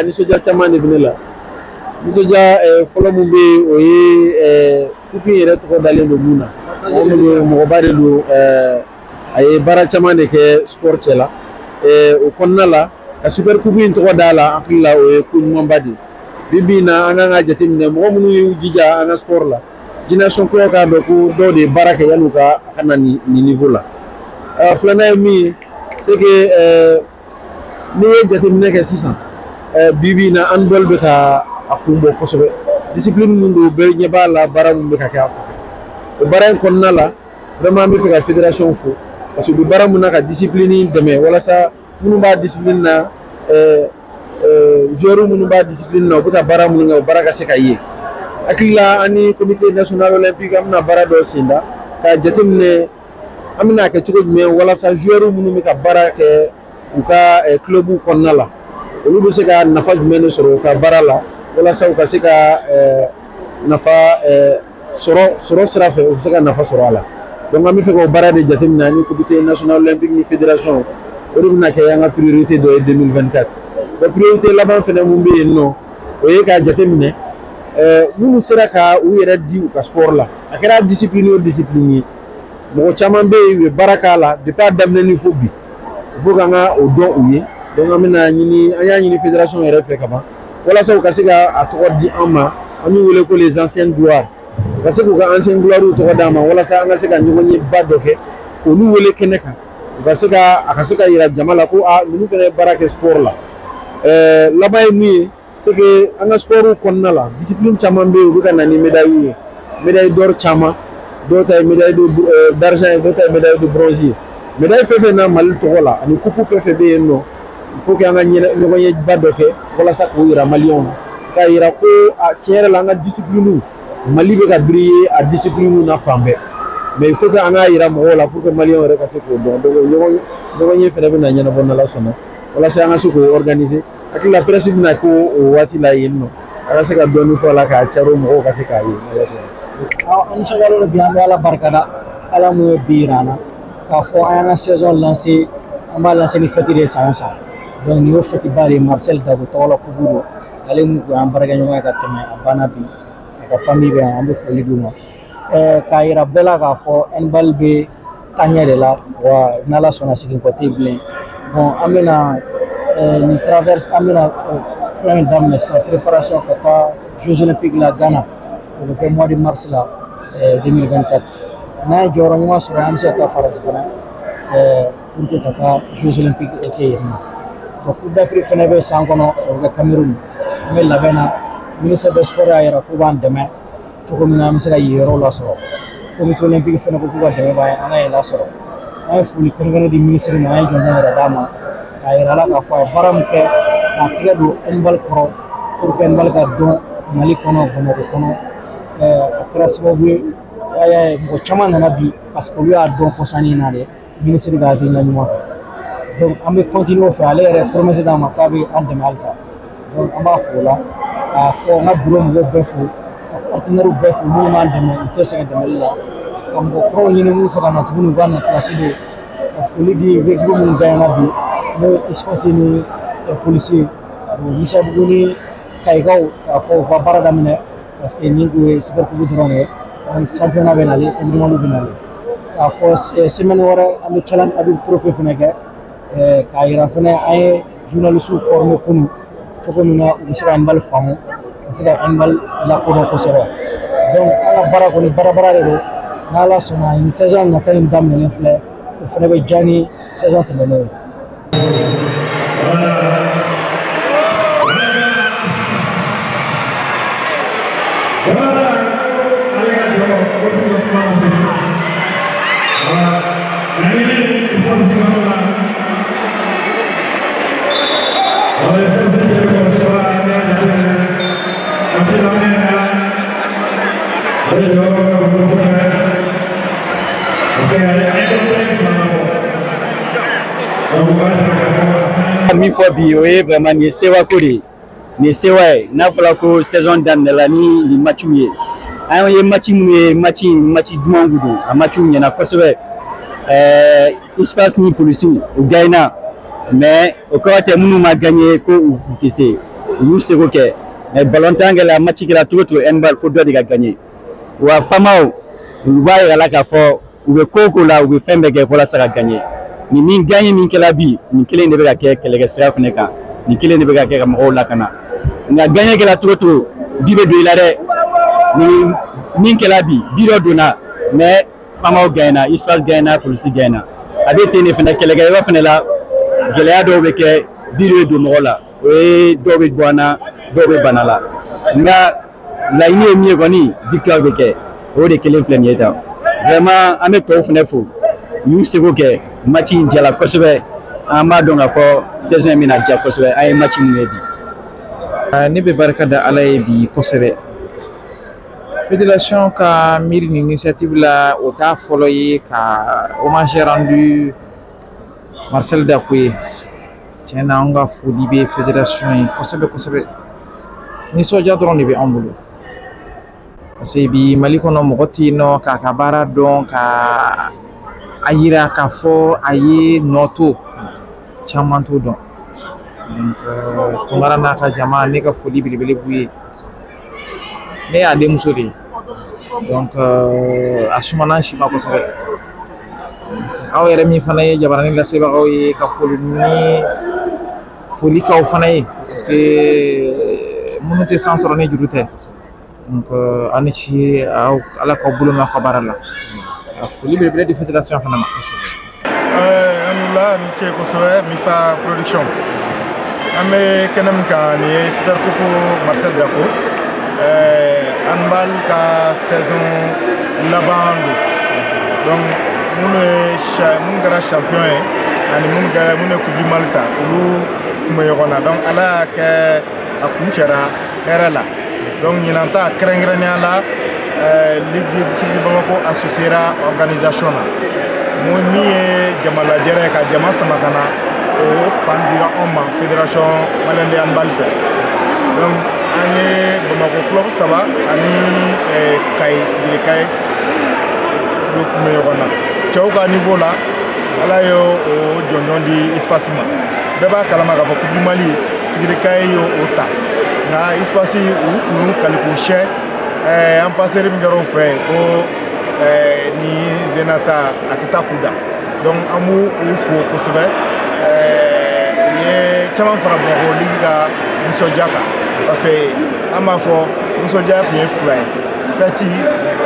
Nisoja chama ni binela nisoja folo mumbe oye kupi yere to dalen do muna mo bare do ay bara chama ne ke sport la o konna la ka super kupi to dala akilla o kun mambadi bibina anga jatim ne mo munu jija anga sport la generation ko ka do ko do de baraka yaluka kana ni niveau la flana mi c'est que ni jatim ne ke 600 bibi na andol be ka akumbo kosobe discipline mundu be nyeba la bara mun be ka ka ko bara kon nala vraiment mi fika fédération fo parce que du bara mun ka discipline deme wala sa munu ba discipline na joueur munu ba discipline no be ka bara mun nga bara ka se ka yi akilla ani comité national olympique amna bara do sinda ka jetimne amna ka tugo me wala sa joueur munu mi ka bara ke uka club kon nala olu be se ka nafa jumɛn sɔrɔ ka baara la walasa u ka se ka nafa sɔrɔ sira fɛ u be se ka nafa sɔrɔ a la donc an bɛ fɛ k'o baara de jateminɛ ni comité national olympique ni fédération o de bɛna kɛ an ka priorité dɔ ye 2024 o priorité laban fɛnɛ mun bɛ yen nɔ o ye k'a jateminɛ minnu sera ka u yɛrɛ di u ka sport la a kɛra discipline o discipline ye mɔgɔ caman bɛ yen u ye baara k'a la depuis a daminɛni fo bi il faut k'an ka o dɔn u ye. Donc amina ñini anya ñini fédération yɛrɛ fɛ kama wala sa u ka se ka a tɔgɔ di an ma an y'u wele ko les anciennes gloires ka se k'u ka anciennes gloires tɔgɔ d'an ma wala sa an ka se ka ɲɔgɔn ye ba dɔ kɛ k'olu wele kɛnɛ kan u ka se ka yira jama la ko ninnu fɛnɛ ye baara kɛ sport la laban ye min ye c'est que an ka sportw kɔnɔna la discipline caman bɛ yen u bɛ ka na ni médaille ye médaille d'or caman dɔw ta ye médaille d'argent ye dɔw ta ye médaille de bronze ye médaille fɛn fɛn na Mali tɔgɔ la ani coupe fɛn fɛn bɛ yen nɔ il faut que an ka ɲɔgɔn ye ba dɔ kɛ walasa k'o yira maliyɛnw na k'a yira ko tiɲɛ yɛrɛ la an ka discipline Mali bɛ ka briller a discipline na fan bɛɛ mais il faut que an k'a yira mɔgɔw la pour que maliyɛnw yɛrɛ ka se k'o dɔn donc ɲɔgɔn ye fɛnɛ bɛ na ɲɛnabɔ n'Ala sɔnna walasa an ka se k'o organiser hakili la presse bɛna k'o waati la yen nɔ a ka se ka dɔɔni fɔ a la k'a cari mɔgɔw ka se k'a ye n'Ala sɔnna. An nisɔndiyalen bi an bɛ Ala barikada Ala mun ye bi yira an na k'a fɔ an y'an ka saison lancer an b'a lancer ni fête de ye san o san. Donc ni o fête ba de Marcel Dabo tɔgɔ la Kubu do ale mun ko an baarakɛɲɔgɔn ye ka tɛmɛ a banna bi a ka famille bɛ yan an bɛ foli d'u ma k'a yira bɛɛ la k'a fɔ handball bɛ taɲɛ de la wa n'Ala sɔnna segin kɔ tɛ bilen bon an bɛna ni traverse an bɛna fɛn in daminɛ sisan préparation ka taa Jeux olympiques la Ghana o bɛ kɛ mois de mars la 2024 n'an ye jɔyɔrɔ ɲuman sɔrɔ an bɛ se ka taa Faransi fana pour que ka taa Jeux olympiques kɛ yen nɔ. Donc Coupe d'Afrique fana bɛ san kɔnɔ o bɛ kɛ Cameroun an bɛ labɛn na ministère des sports y'a yira k'u b'an dɛmɛ cogo min na an bɛ se ka yen yɔrɔw lasɔrɔ comité olympique fana ko k'u ka dɛmɛ b'an ye an ka yen lasɔrɔ an ye foli kɛrɛnkɛrɛnnen di ministre ma an ye jɔnjɔn yɛrɛ d'a ma k'a yira a la k'a fɔ a ye baara min kɛ k'a tigɛ don handball kɔrɔ pour que handball ka dɔn Mali kɔnɔ Bamakɔ kɔnɔ o kɛra sababu ye mɔgɔ caman nana bi parce que olu y'a dɔn kɔsannin in na de ministre ka hakilina ɲuman fɛ. Donc an bɛ continuer o fɛ ale yɛrɛ promesse d'an ma k'a bɛ an dɛmɛ halisa donc an b'a fo o la k'a fɔ n ka bureau mɔgɔw bɛɛ fo ka partenaires bɛɛ fo minnu b'an dɛmɛ u tɛ sɛgɛn dɛmɛli la ka mɔgɔ kuraw ɲini minnu fɛ ka na tuguni u ka na place bɛ yen ka foli di véhicule minnu gagnera bi n'o ye ISFAS ni policier Misabugu ni Kayikaw k'a fɔ u ka baara daminɛ parce que ni o ye super coupe dɔrɔn de ye donc championnat bɛ nalen individuel bɛ nalen k'a fɔ semaine wɛrɛ an bɛ challenge a bɛ trophée fana kɛ. K'a yira fana an ye journalistes formé kunun cogo min na u bɛ se ka handball faamu ka se ka handball lakodɔn kosɛbɛ donc an ka baara kɔni baara de don n'Ala sɔnna ni saison nata in daminɛlen filɛ o fana bɛ diya ni saison tɛmɛnen ye. Mi fo bi o ye vraiment ni sewa ko de ni sewa n'a fɔra ko saison daminɛla ni match ye an ye match duman gudu a match ɲɛna kosɛbɛ Isfas ni polisi u gagné mais o kɔrɔ tɛ minnu ma gagné ko u tɛ se u y'u seko kɛ mais ballontan kɛla match kɛla cogo cogo handball fo dɔ de ka gagné wa famaw u b'a yira la k'a fɔ u bɛ ko o ko la u bɛ fɛn bɛɛ kɛ walasa ka gagné ni min gagné min kɛla bi nin kelen de bɛ ka kɛ kɛlɛkɛ sira fɛnɛ kan nin kelen de bɛ ka kɛ ka mɔgɔw lakana nka gagné kɛla cogo cogo bi bɛ don i la dɛ ni min kɛla bi dɔ donna mais famaw gagné Isfas gagné polisi gagné a bɛ ten de fɛnɛ kɛlɛkɛ yɔrɔ fɛnɛ la gɛlɛya dɔw bɛ kɛ bi de don mɔgɔ la o ye dɔw bɛ bɔ an na dɔw bɛ bana la nka laɲini ye min ye kɔni victoire bɛ kɛ o de kelen filɛ nin ye tan vraiment an bɛ tɔw fɛnɛ fo u y'u seko kɛ match in jala kosɛbɛ an b'a dɔn k'a fɔ saison in bɛna diya kosɛbɛ an ye match min ye bi. Ne bɛ barika da Ala ye bi kosɛbɛ fédération ka miiri ni initiative la o t'a fɔlɔ ye ka hommage rendu Marcel Dako ye tiɲɛ na an ka foli bɛ fédération ye kosɛbɛ kosɛbɛ nisɔndiya dɔrɔn de bɛ an bolo parce que bi Mali kɔnɔ mɔgɔ tɛ yen nɔ k'a ka baara dɔn ka a yira k'a fɔ a ye nɔ to caman t'o dɔn donc Tunkara n'a ka jama ne ka foli belebele b'u ye ne y'a denmuso de ye donc a sumana si ma kosɛbɛ aw yɛrɛ min fana ye jabarani lasebagaw ye ka foli k'aw fana ye parce que minnu tɛ san sɔrɔ ni juru tɛ donc aw ni ci Ala k'aw bolo mɛn aw ka baara la foli belebele di fédération fana ma. Alhamdulillah ni ce kosɛbɛ Mifa production an bɛ kɛnɛ min kan nin ye super coupe Marcel Dako handball ka saison laban don donc minnu kɛra champion ye ani minnu ye coupe du Mali ta olu tun bɛ ɲɔgɔn na donc Ala y'a kɛ a kun cɛra hɛrɛ la donc ɲinan ta kɛrɛnkɛrɛnnenya la Ligue du District de Bamako associera organisation la min ye jama lajɛrɛ ka jama sama ka na o fan dira anw ma fédération malienne de handball fɛ donc an ye Bamako club 3 ani Kayi Sigiri Kayi olu tun bɛ ɲɔgɔn na cɛw ka niveau la Ala ye o jɔnjɔn di Isfas ma bɛɛ b'a kalama k'a fɔ coupe du Mali Sigiri Kayi ye o ta nka Isfas u kun y'u kali k'u siyɛ an passer min kɛra o fɛ ko ni Zenata a tɛ taa k'u da donc an b'u fo kosɛbɛ u ye caman fara Bamako ligue ka nisɔndiya kan parce que an b'a fɔ nisɔndiya tun ye 2 ye fɛti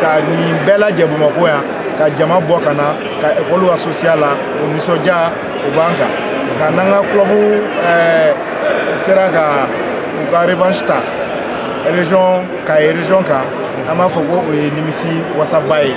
ka nin bɛɛ lajɛ Bamako yan ka jama bɔ ka na ka école associée la o nisɔndiya o b'an kan nka n'an ka club sera ka u ka revanche ta région Kayi région kan an b'a fɔ ko o ye nimisi wasaba ye.